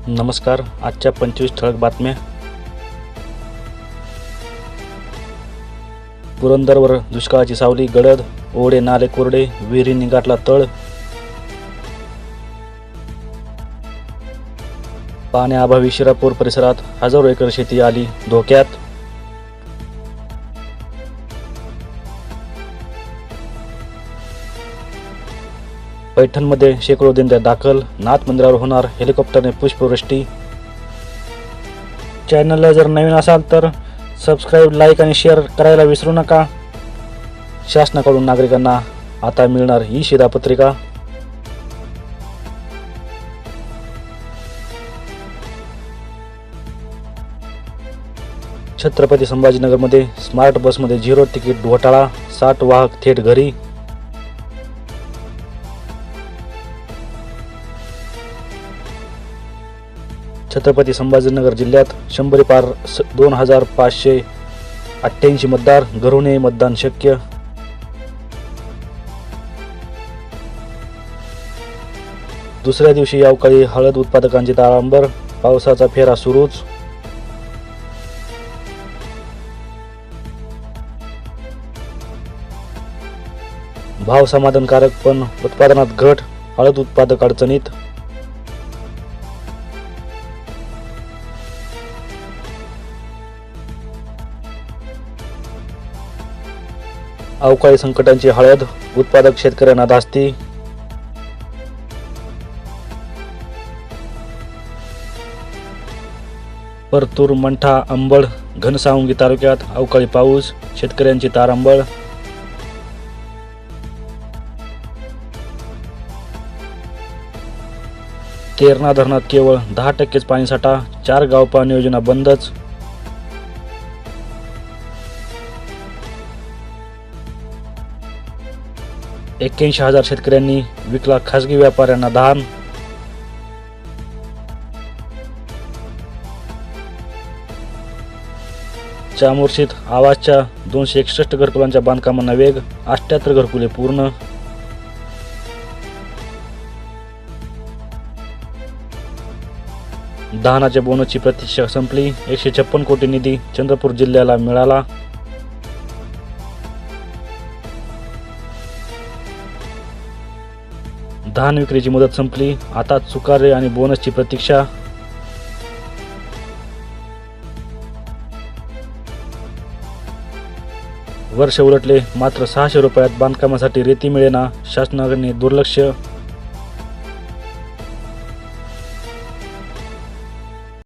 नमस्कार. आजच्या 25 ठळक बातम्या. पुरंदरवर दुष्काळाची सावली, गडद, ओढे नाले कोरडे, विहिरींनी गाठला तळ. पाण्याअभावी शिरापूर परिसरात हजारो एकर शेती आली धोक्यात. पैठणमध्ये शेकडो दिंड्या दाखल, नाथ मंदिरावर होणार हेलिकॉप्टरने पुष्पवृष्टी. चॅनलला जर नवीन असाल तर सबस्क्राईब, लाईक आणि शेअर करायला विसरू नका. शासनाकडून नागरिकांना आता मिळणार ई-शिधापत्रिका. छत्रपती संभाजीनगरमध्ये स्मार्ट बसमध्ये 0 तिकीट घोटाळा, 60 वाहक थेट घरी. छत्रपती संभाजीनगर जिल्ह्यात 100 पार 2588 मतदार, घरूनही मतदान शक्य. दुसऱ्या दिवशी अवकाळी हळद उत्पादकांची तारांबर, पावसाचा फेरा सुरूच. भाव समाधानकारक पण उत्पादनात घट, हळद उत्पादक अडचणीत. अवकाळी संकटांची हळद उत्पादक शेतकऱ्यांना धास्ती. परतूर, मंठा, अंबड, घनसावंगी तालुक्यात अवकाळी पाऊस, शेतकऱ्यांची तारांबळ. तेरणा धरणात केवळ 10% पाणीसाठा, 4 गावपाणी योजना बंदच. $81,000 शेतकऱ्यांनी विकला खासगी व्यापाऱ्यांना धान. चामोर्शीत आवाजच्या 261 घरकुलांच्या बांधकामांना वेग, 78 घरकुले पूर्ण. धानाच्या बोनसची प्रतीक्षा संपली, 156 कोटी निधी चंद्रपूर जिल्ह्याला मिळाला. धान विक्रीची मुदत संपली, आता चुकारे आणि बोनसची प्रतीक्षा. वर्ष उलटले मात्र 600 रुपयात बांधकामासाठी रेती मिळेना, शासनाने दुर्लक्ष.